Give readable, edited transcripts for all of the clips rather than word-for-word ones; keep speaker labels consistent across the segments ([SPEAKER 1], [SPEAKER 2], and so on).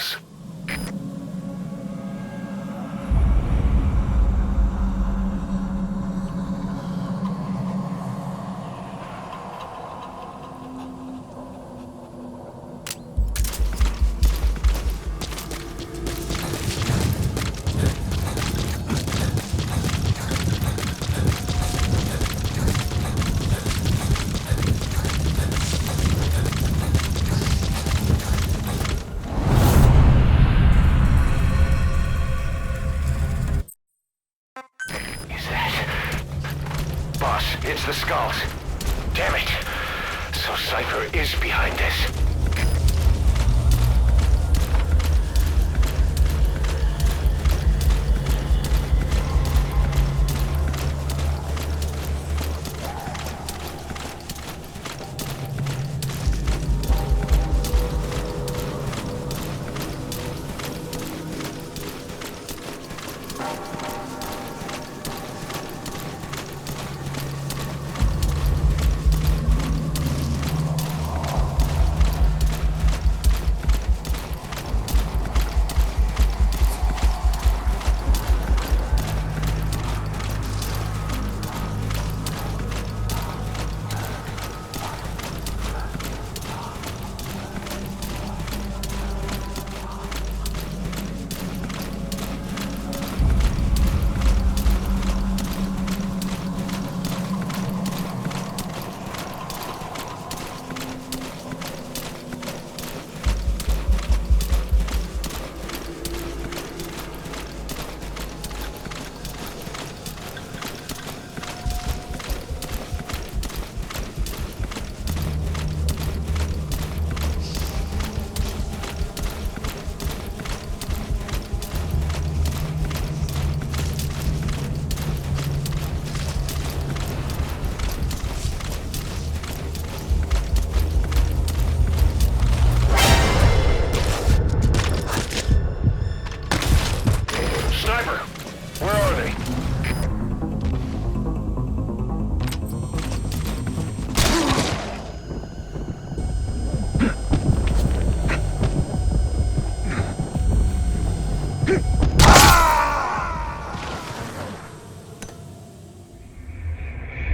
[SPEAKER 1] us. It's the skulls. Damn it. So Cypher is behind this.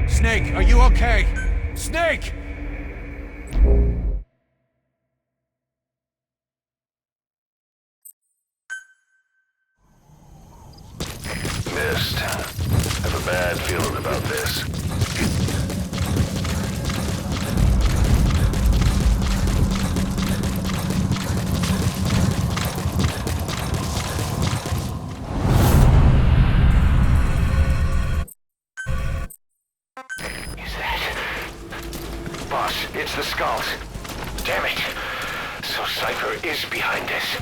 [SPEAKER 2] Snake, are you okay? Snake!
[SPEAKER 1] Missed. Have a bad feeling about this. Boss, it's the skulls. Damn it. So Cypher is behind this.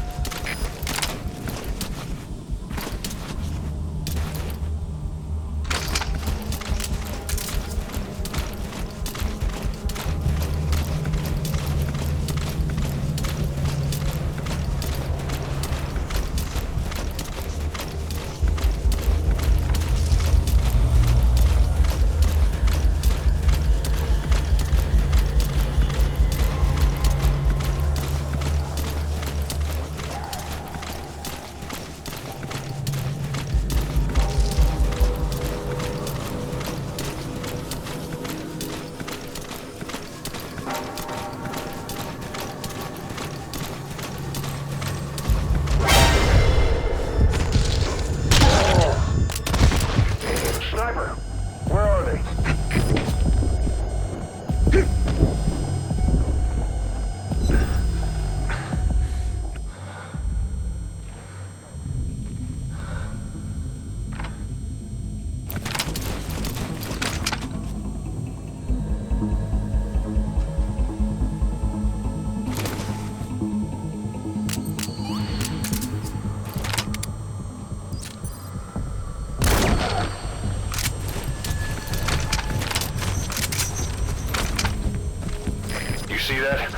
[SPEAKER 1] See that?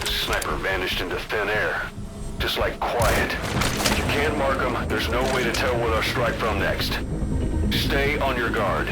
[SPEAKER 1] The sniper vanished into thin air. Just like quiet. You can't mark them, there's no way to tell where they'll strike from next. Stay on your guard.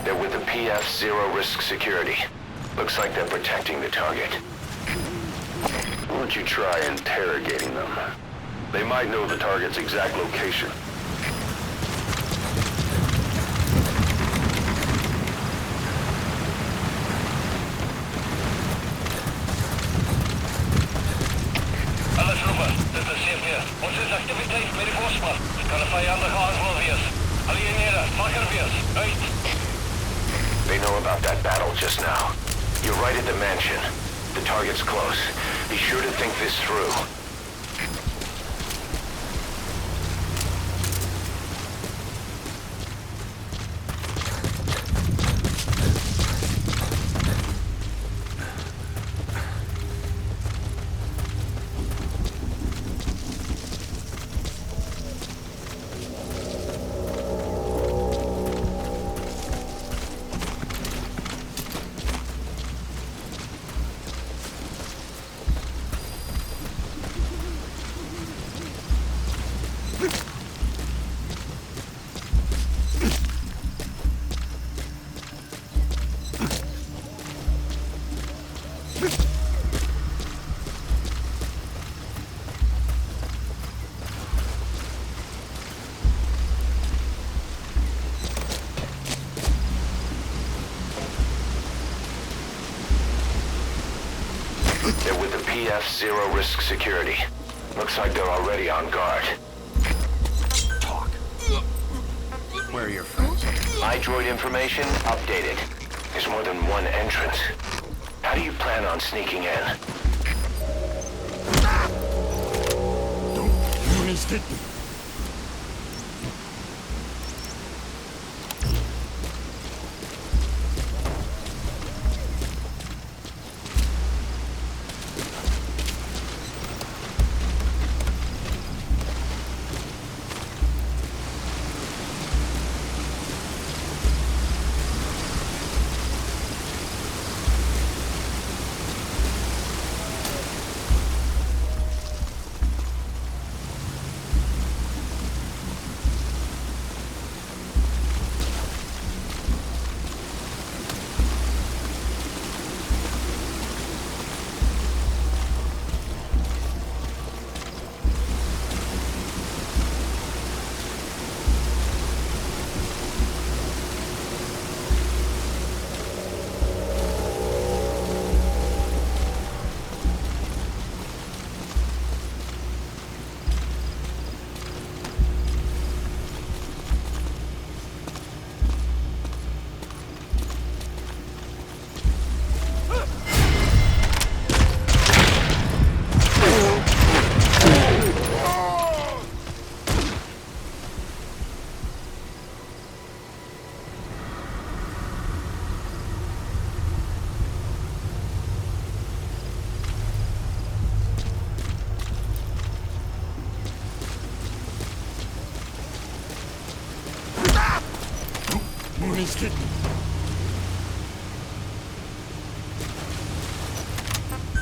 [SPEAKER 1] They're with the PF Zero Risk Security. Looks like they're protecting the target. Why don't you try interrogating them? They might know the target's exact location.
[SPEAKER 3] Alle troepen, dit is CP. Ons is activiteit met die voorspan. Kan 'n vyandige aanval wees. Alle eenhede, wakker wees. Uit!
[SPEAKER 1] They know about that battle just now. You're right at the mansion. The target's close. Be sure to think this through. They're with the PF Zero Risk Security. Looks like they're already on guard.
[SPEAKER 2] Talk. Where are your friends?
[SPEAKER 1] iDroid information updated. There's more than one entrance. How do you plan on sneaking in?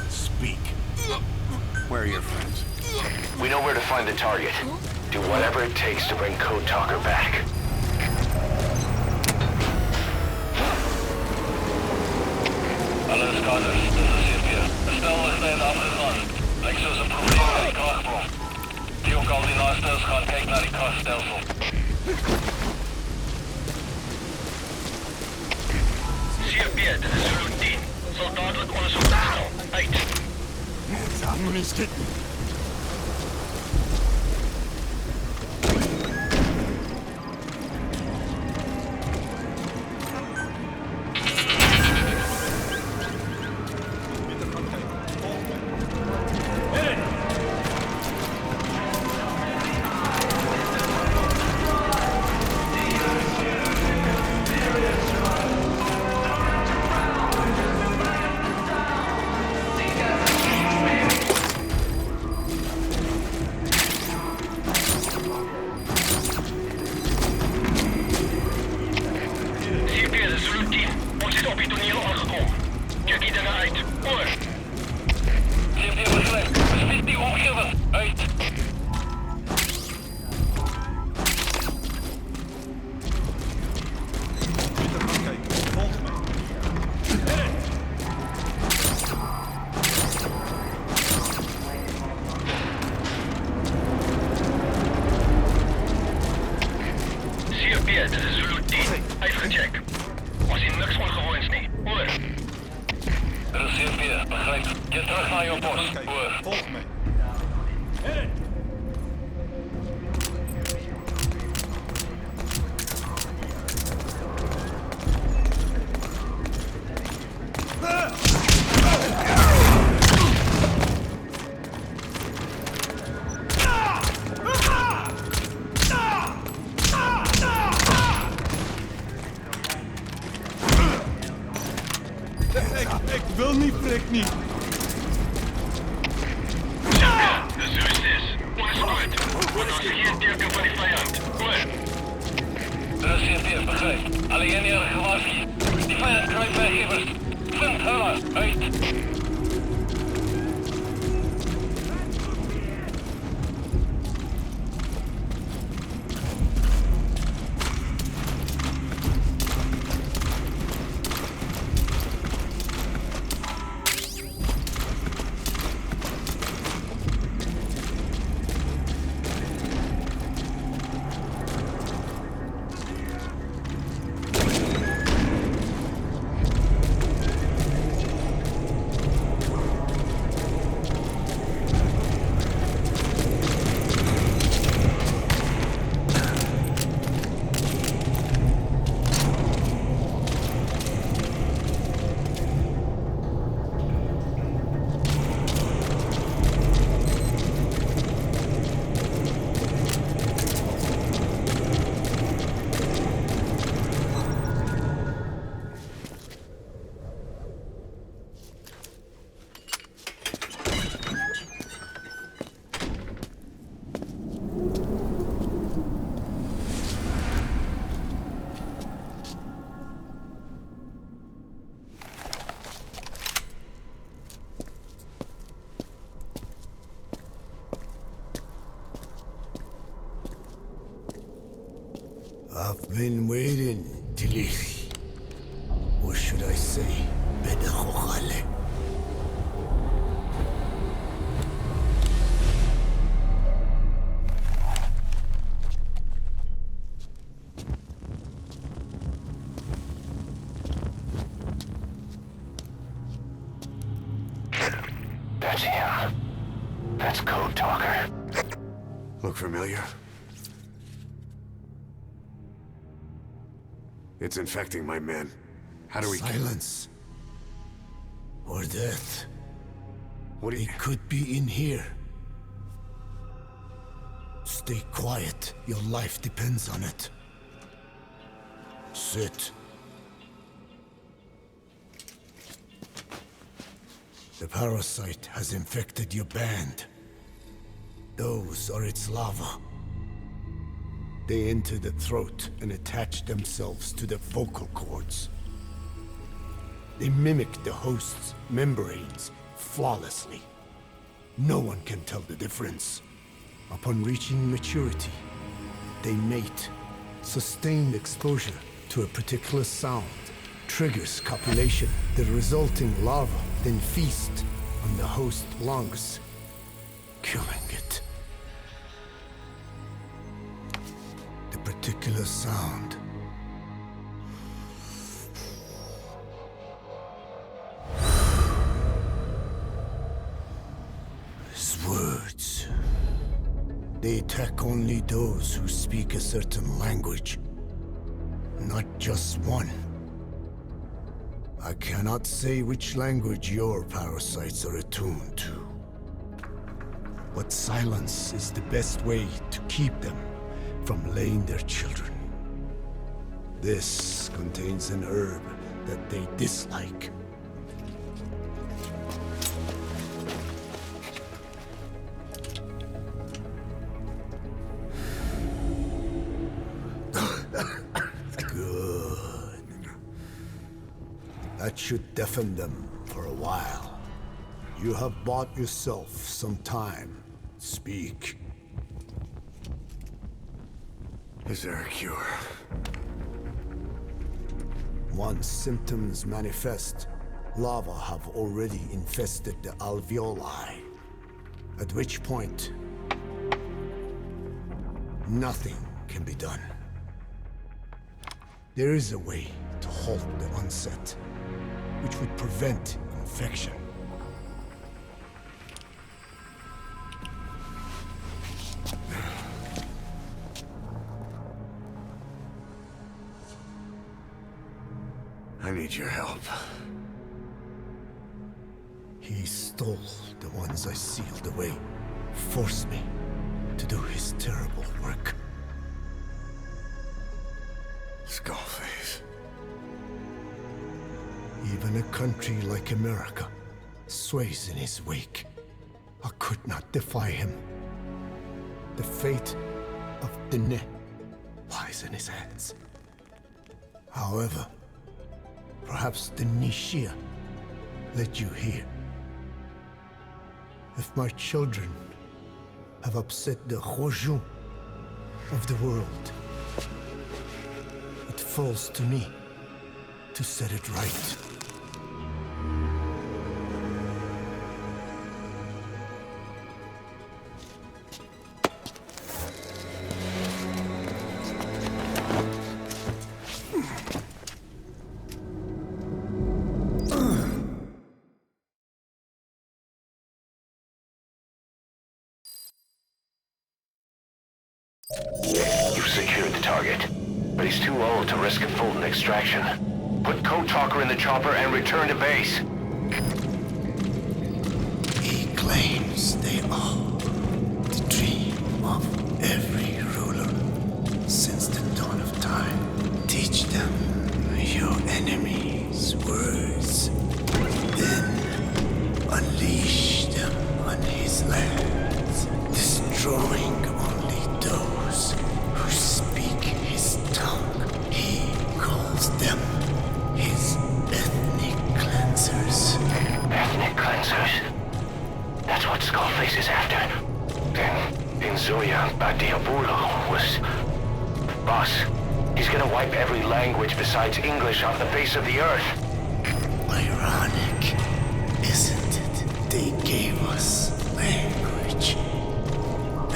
[SPEAKER 2] Speak. Where are your friends?
[SPEAKER 1] We know where to find the target. Do whatever it takes to bring Code Talker back.
[SPEAKER 3] Alle skaders, dit is CP. Stel is net afgegaan. Lyk soos 'n probleem met die kragbron. Die ook al die naaste is gaan kyk na die kragstelsel. CP, dit is Zulu 10. Sal dadelik ondersoek stel. Uit. CFB, dit is Zulu 10. Uitgecheck. Ons sien niks ongewoons nie. Oor. Dit is CFB, begryp. Keer terug na jou pos. Oor.
[SPEAKER 2] Volg me. Ik wil niet, prik niet.
[SPEAKER 3] Ja, dis hoe dit is. Ons goed. Word ons geen teken van die vyand. Oor. Dit is CFB, begryp. Alle eenhede gewaarsku. Die vyand kruip weggewers. Vind hulle uit.
[SPEAKER 4] I've been waiting, Tilly. Or should I say, Bedahokhale.
[SPEAKER 1] That's him. That's Code Talker.
[SPEAKER 2] Look familiar? It's infecting my men. How do we...
[SPEAKER 4] Silence. Or death.
[SPEAKER 2] What do you...
[SPEAKER 4] It could be in here. Stay quiet. Your life depends on it. Sit. The parasite has infected your band. Those are its larvae. They enter the throat and attach themselves to the vocal cords. They mimic the host's membranes flawlessly. No one can tell the difference. Upon reaching maturity, they mate. Sustained exposure to a particular sound triggers copulation. The resulting larva then feast on the host lungs, killing it. The particular sound is words. They attack only those who speak a certain language, not just one. I cannot say which language your parasites are attuned to. But silence is the best way to keep them from laying their children. This contains an herb that they dislike. Good. That should deafen them for a while. You have bought yourself some time. Speak.
[SPEAKER 2] Is there a cure?
[SPEAKER 4] Once symptoms manifest, larvae have already infested the alveoli. At which point, nothing can be done. There is a way to halt the onset, which would prevent infection.
[SPEAKER 2] I need your help.
[SPEAKER 4] He stole the ones I sealed away, forced me to do his terrible work.
[SPEAKER 2] Skullface.
[SPEAKER 4] Even a country like America sways in his wake. I could not defy him. The fate of Dine lies in his hands. However, perhaps the Nishia led you here. If my children have upset the Rojun of the world, it falls to me to set it right.
[SPEAKER 1] You've secured the target, but he's too old to risk a full extraction. Put Code Talker in the chopper and return to base.
[SPEAKER 4] He claims they are the dream of every ruler since the dawn of time. Teach them your enemies' words, then unleash them on his lands, destroying only those who speak his tongue. He calls them his ethnic cleansers.
[SPEAKER 1] Ethnic cleansers? That's what Skullface is after. Then, Inzuya Badiabulu was... Boss, he's gonna wipe every language besides English off the face of the earth.
[SPEAKER 4] Ironic, isn't it? They gave us language,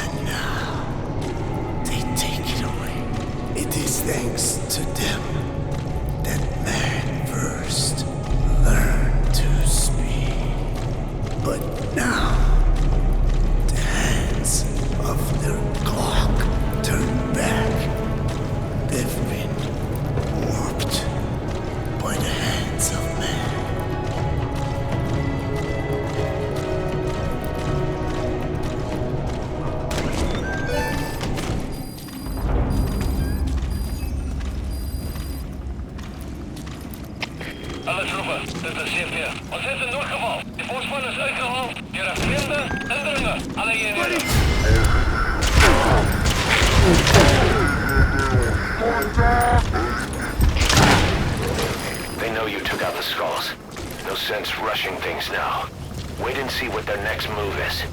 [SPEAKER 4] and now they take it away. It is thanks to them that man first learned to speak. But now, the hands of their clock turn back. They've been warped by the hands of man.
[SPEAKER 3] Alle troepen, dit is CP. Ons heeft een noodgeval. De voorspan is uitgehaald. Hier is vreemde indringer. Alle eenheden.
[SPEAKER 1] They know you took out the skulls. No sense rushing things now. Wait and see what their next move is.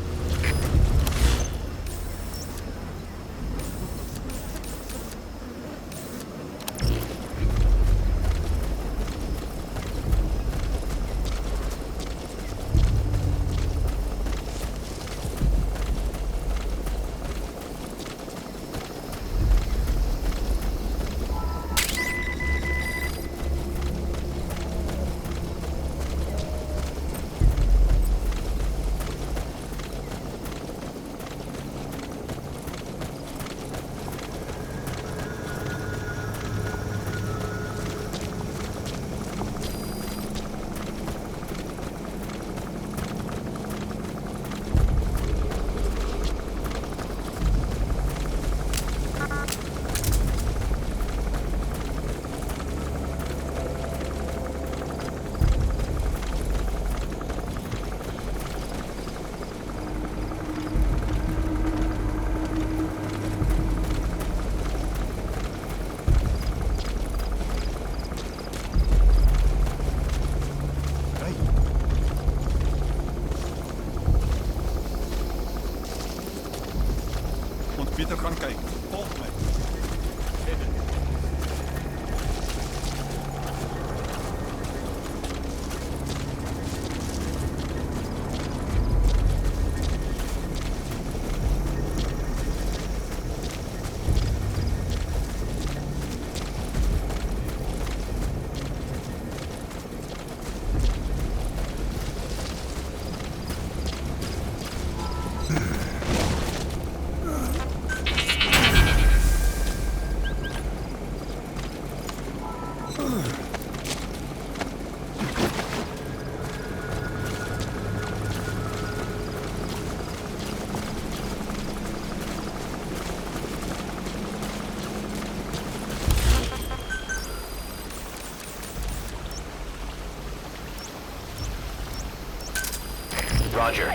[SPEAKER 1] Roger.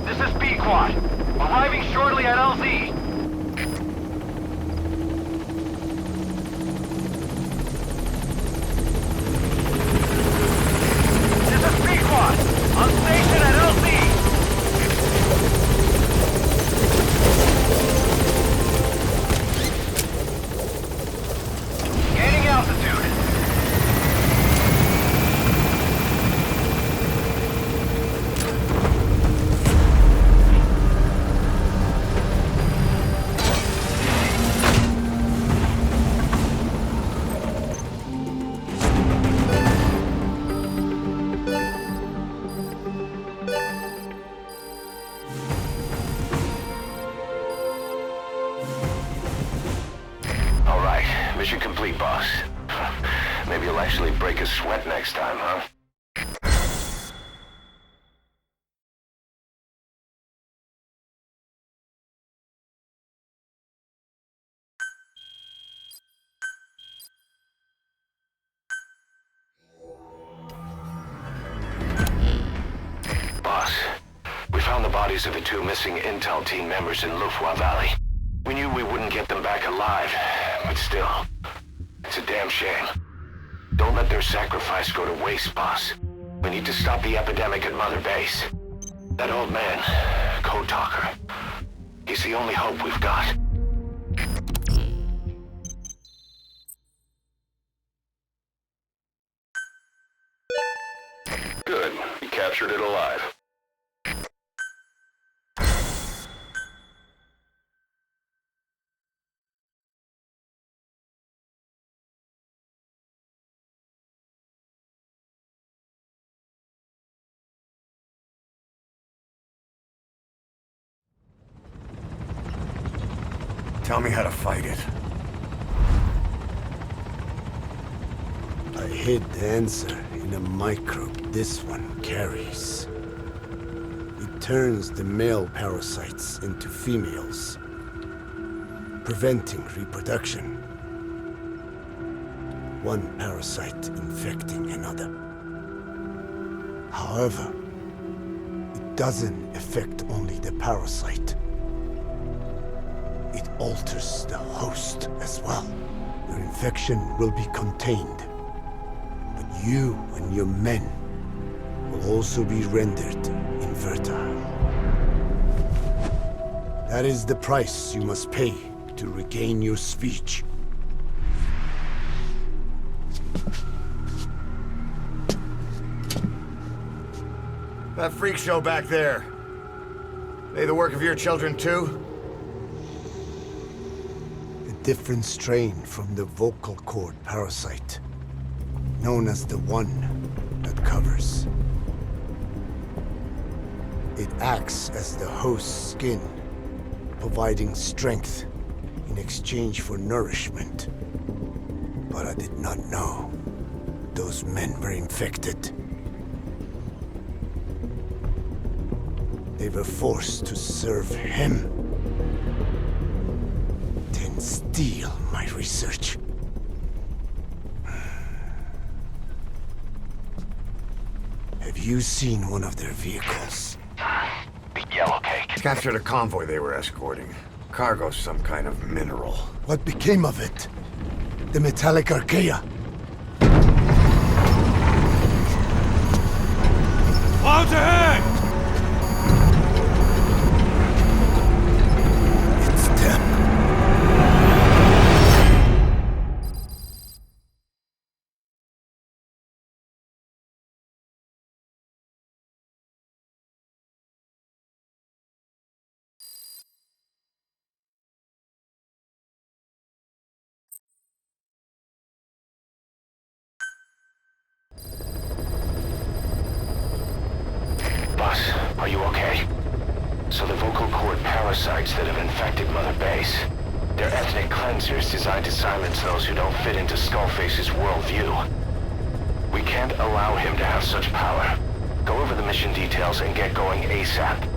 [SPEAKER 3] This is B-Quad. Arriving shortly at LZ. This is B-Quad. On station at LZ. Gaining altitude.
[SPEAKER 1] Mission complete, boss. Maybe you'll actually break a sweat next time, huh? Boss, we found the bodies of the two missing Intel team members in Lufwa Valley. We knew we wouldn't get them back alive, but still, it's a damn shame. Don't let their sacrifice go to waste, boss. We need to stop the epidemic at Mother Base. That old man, Code Talker, he's the only hope we've got. Good. You captured it alive.
[SPEAKER 2] Tell me how to fight it.
[SPEAKER 4] I hid the answer in a microbe this one carries. It turns the male parasites into females, preventing reproduction. One parasite infecting another. However, it doesn't affect only the parasite. It alters the host as well. Your infection will be contained, but you and your men will also be rendered infertile. That is the price you must pay to regain your speech.
[SPEAKER 2] That freak show back there. They the work of your children too?
[SPEAKER 4] A different strain from the vocal cord parasite, known as the one that covers. It acts as the host's skin, providing strength in exchange for nourishment. But I did not know those men were infected. They were forced to serve him. Then steal my research. Have you seen one of their vehicles?
[SPEAKER 1] The yellow cake.
[SPEAKER 2] Captured a convoy they were escorting. Cargo's some kind of mineral.
[SPEAKER 4] What became of it? The metallic archaea?
[SPEAKER 3] Clouds ahead!
[SPEAKER 4] It's them.
[SPEAKER 1] Boss, are you okay? So the vocal cord parasites that have infected Mother Base, they're ethnic cleansers designed to silence those who don't fit into Skullface's worldview. We can't allow him to have such power. Go over the mission details and get going ASAP.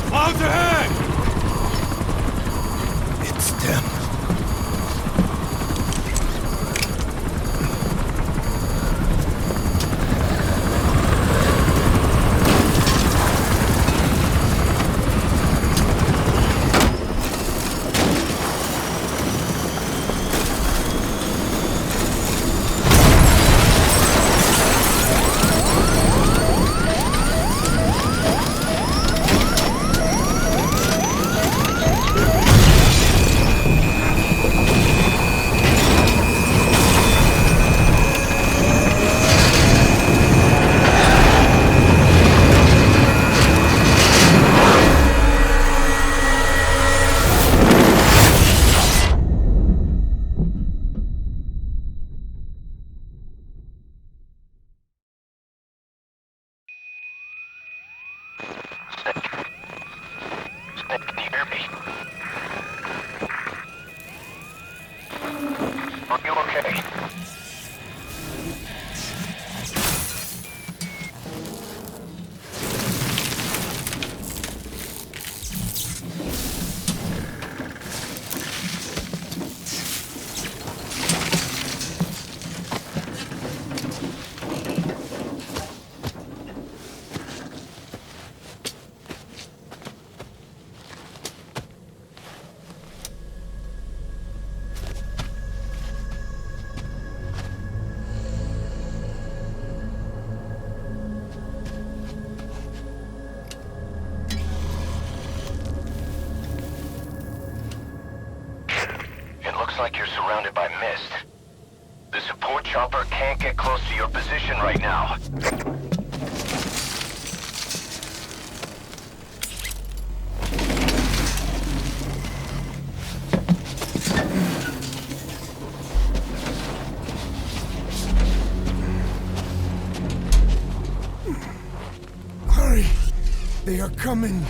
[SPEAKER 5] Clouds ahead!
[SPEAKER 4] It's them.
[SPEAKER 1] Can you hear me? Are you okay? Looks like you're surrounded by mist. The support chopper can't get close to your position right now.
[SPEAKER 4] Hurry! They are coming!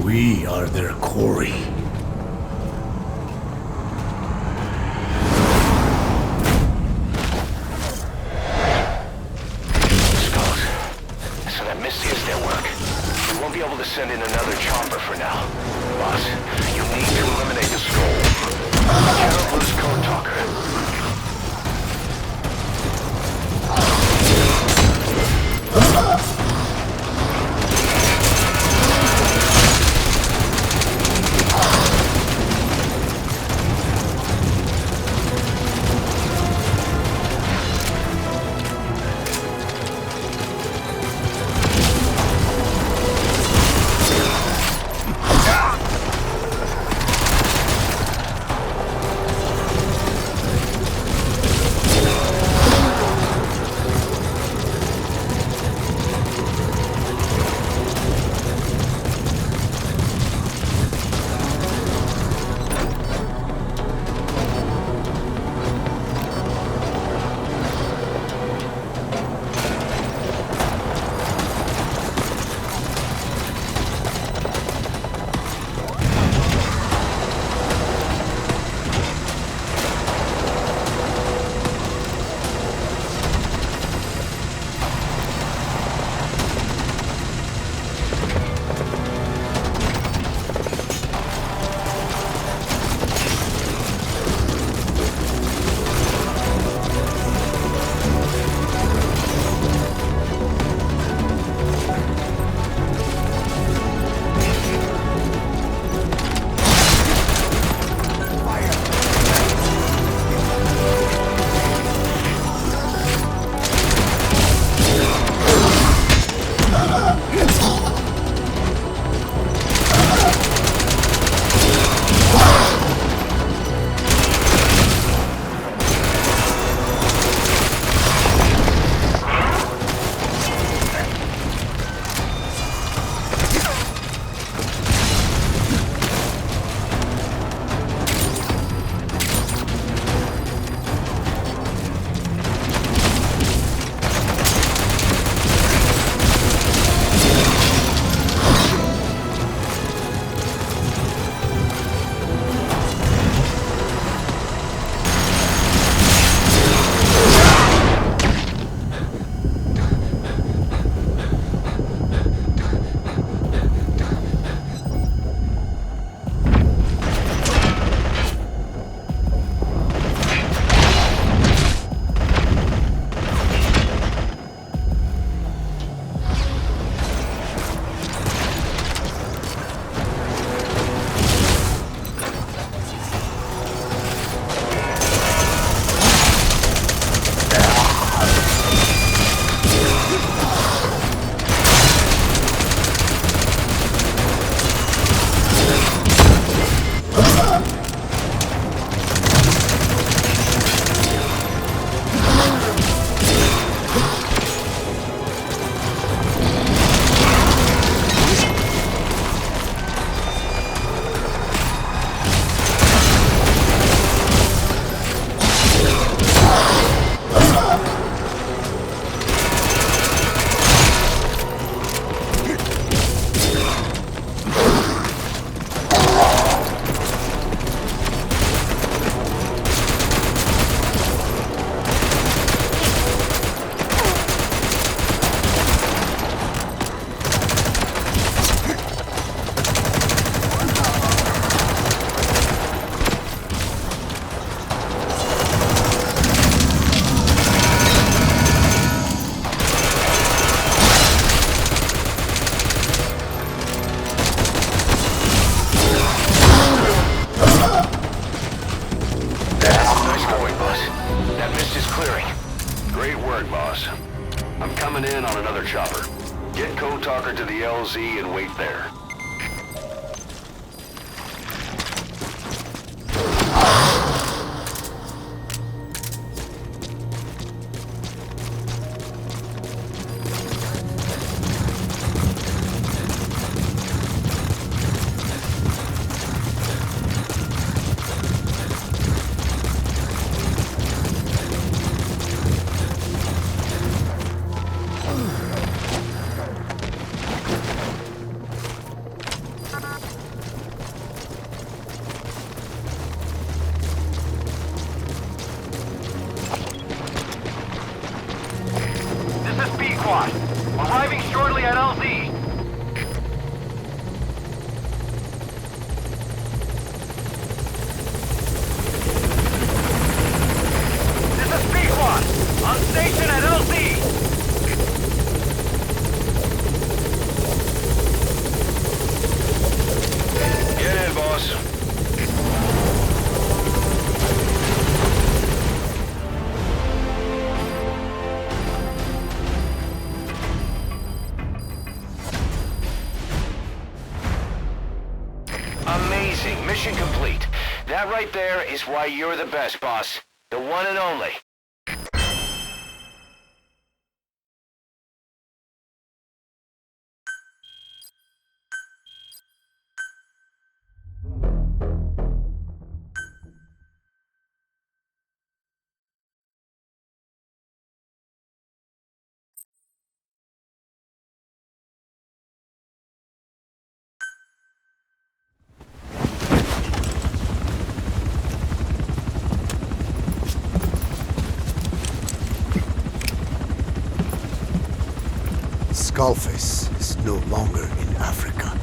[SPEAKER 4] We are their quarry.
[SPEAKER 1] Skulls. So that Misty is their work. We won't be able to send in another chopper for now. Boss, you need to eliminate the skull. You cannot lose Code Talker. I'm coming in on another chopper. Get Code Talker to the LZ and wait there.
[SPEAKER 3] This is B-Quad. Arriving shortly at LZ. This is B-Quad. On station at LZ.
[SPEAKER 1] Get in, boss. Amazing. Mission complete. That right there is why you're the best, boss. The one and only.
[SPEAKER 4] Skullface is no longer in Africa.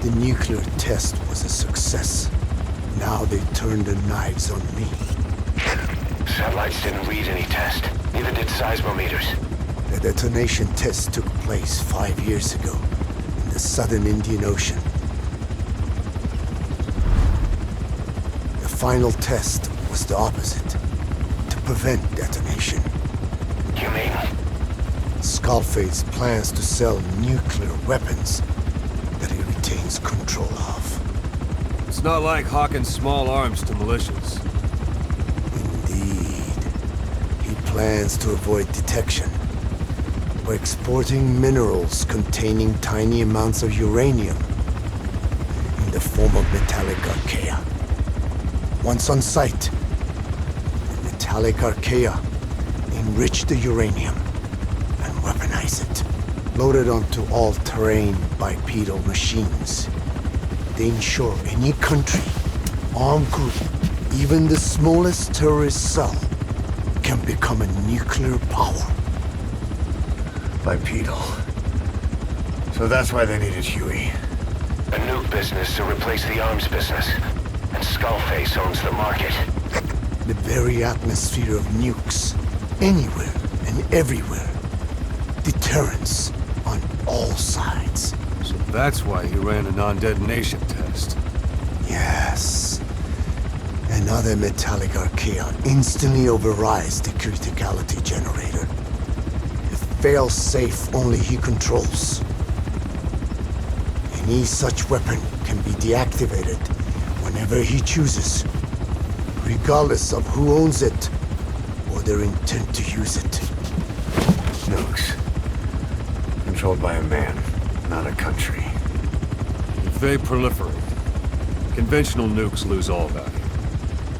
[SPEAKER 4] The nuclear test was a success. Now they turned their knives on me.
[SPEAKER 1] Satellites didn't read any test. Neither did seismometers.
[SPEAKER 4] The detonation test took place 5 years ago in the southern Indian Ocean. The final test was the opposite, to prevent detonation.
[SPEAKER 1] You mean?
[SPEAKER 4] Skullface plans to sell nuclear weapons that he retains control of.
[SPEAKER 5] It's not like hawking small arms to militias.
[SPEAKER 4] Indeed. He plans to avoid detection by exporting minerals containing tiny amounts of uranium in the form of metallic archaea. Once on site, the metallic archaea enrich the uranium and weaponize it. Loaded onto all-terrain bipedal machines, they ensure any country, armed group, even the smallest terrorist cell, can become a nuclear power.
[SPEAKER 2] Bipedal. So that's why they needed Huey.
[SPEAKER 1] A nuke business to replace the arms business. And Skullface owns the market.
[SPEAKER 4] The very atmosphere of nukes, anywhere and everywhere. Deterrence on all sides.
[SPEAKER 5] So that's why he ran a non-detonation test.
[SPEAKER 4] Yes. Another metallic archaea instantly overrides the criticality generator. It fails safe only he controls. Any such weapon can be deactivated whenever he chooses, regardless of who owns it or their intent to use it.
[SPEAKER 2] Nukes. Controlled by a man, not a country.
[SPEAKER 5] If they proliferate, conventional nukes lose all value.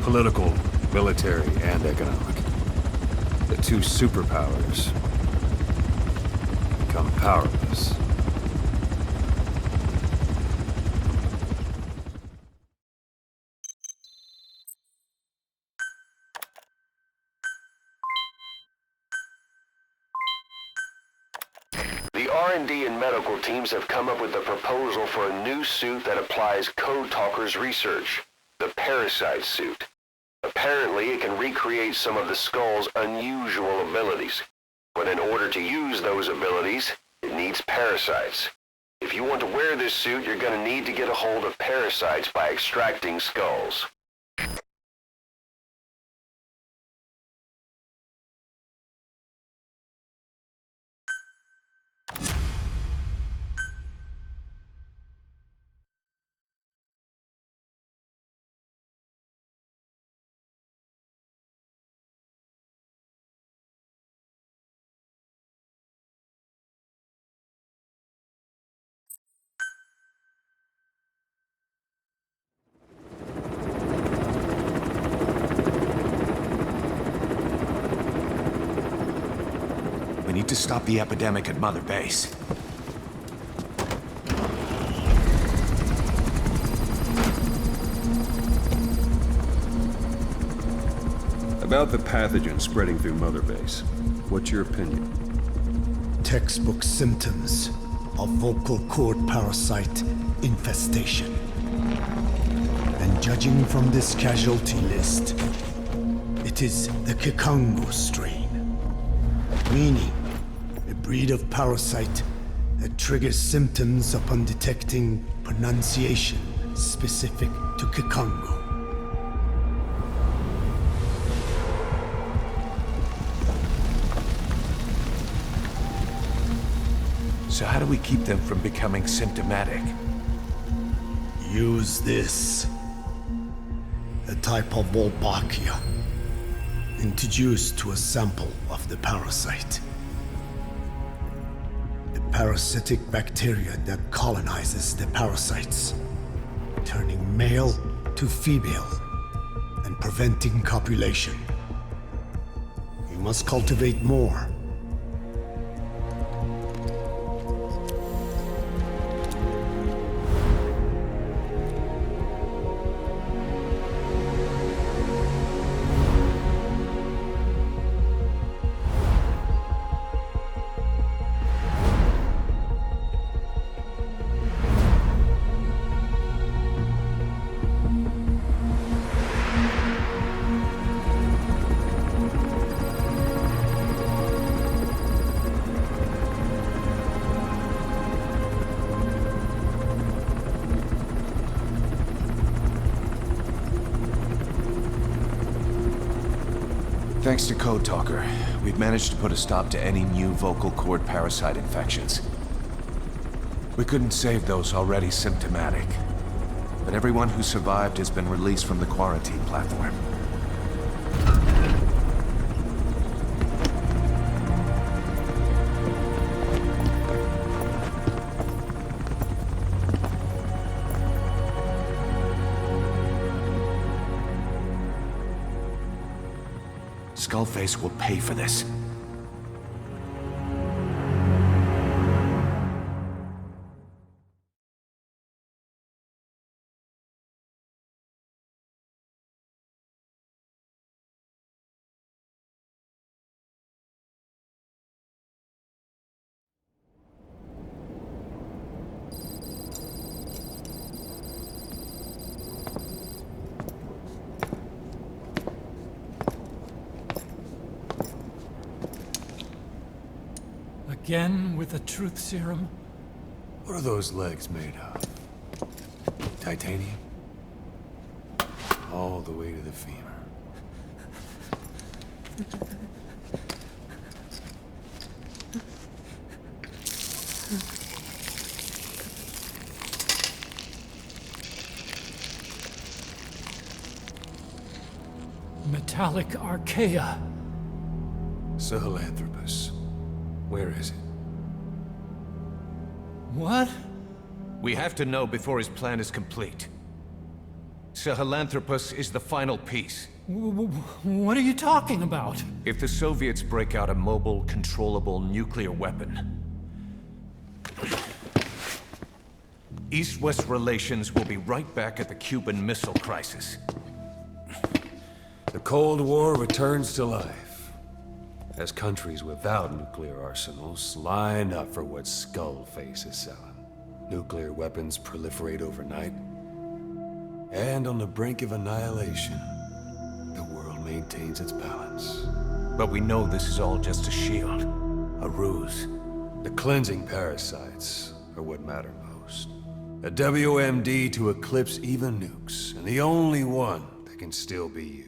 [SPEAKER 5] Political, military, and economic. The two superpowers become powerless.
[SPEAKER 1] The R&D and medical teams have come up with a proposal for a new suit that applies Code Talker's research, the Parasites suit. Apparently, it can recreate some of the Skull's unusual abilities. But in order to use those abilities, it needs parasites. If you want to wear this suit, you're going to need to get a hold of parasites by extracting skulls.
[SPEAKER 6] We need to stop the epidemic at Mother Base.
[SPEAKER 7] About the pathogen spreading through Mother Base, what's your opinion?
[SPEAKER 4] Textbook symptoms of vocal cord parasite infestation. And judging from this casualty list, it is the Kikongo strain, meaning a breed of parasite that triggers symptoms upon detecting pronunciation specific to Kikongo.
[SPEAKER 6] So how do we keep them from becoming symptomatic?
[SPEAKER 4] Use this. A type of Wolbachia, introduced to a sample of the parasite. The parasitic bacteria that colonizes the parasites, turning male to female and preventing copulation. You must cultivate more.
[SPEAKER 6] Thanks to Code Talker, we've managed to put a stop to any new vocal cord parasite infections. We couldn't save those already symptomatic, but everyone who survived has been released from the quarantine platform. Skullface will pay for this.
[SPEAKER 8] Again with the truth serum?
[SPEAKER 5] What are those legs made of? Titanium? All the way to the femur.
[SPEAKER 8] Metallic archaea.
[SPEAKER 5] Sahelanthropus. Where is it?
[SPEAKER 8] What?
[SPEAKER 6] We have to know before his plan is complete. Sahelanthropus is the final piece.
[SPEAKER 8] What are you talking about?
[SPEAKER 6] If the Soviets break out a mobile, controllable nuclear weapon, East-West relations will be right back at the Cuban Missile Crisis.
[SPEAKER 5] The Cold War returns to life, as countries without nuclear arsenals line up for what Skullface is selling. Nuclear weapons proliferate overnight, and on the brink of annihilation, the world maintains its balance.
[SPEAKER 6] But we know this is all just a shield, a ruse.
[SPEAKER 5] The cleansing parasites are what matter most. A WMD to eclipse even nukes, and the only one that can still be used.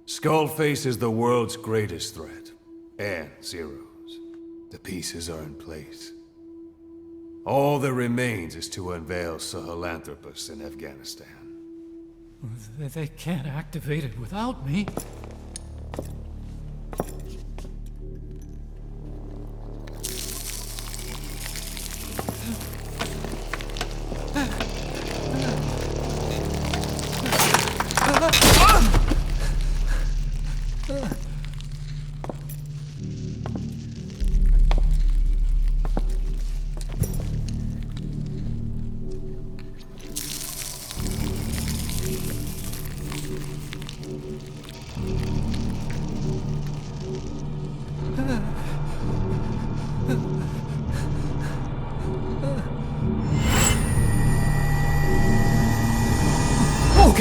[SPEAKER 5] Skullface is the world's greatest threat, and Zero's. The pieces are in place. All that remains is to unveil Sahelanthropus in Afghanistan.
[SPEAKER 8] They can't activate it without me.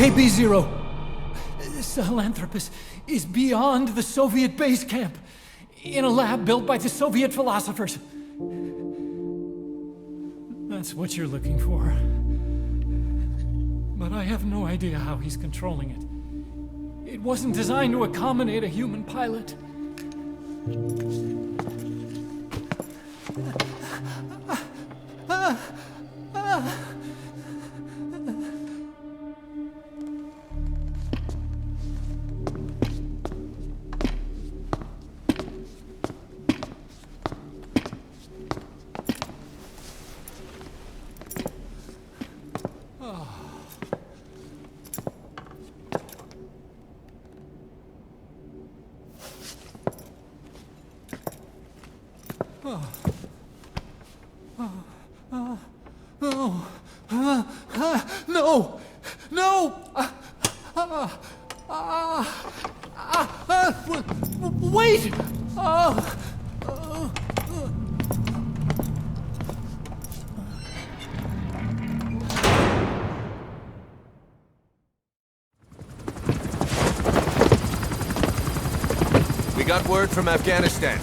[SPEAKER 8] KB-0. Sahelanthropus is beyond the Soviet base camp, in a lab built by the Soviet philosophers. That's what you're looking for. But I have no idea how he's controlling it. It wasn't designed to accommodate a human pilot. No! No! Wait!
[SPEAKER 6] We got word from Afghanistan.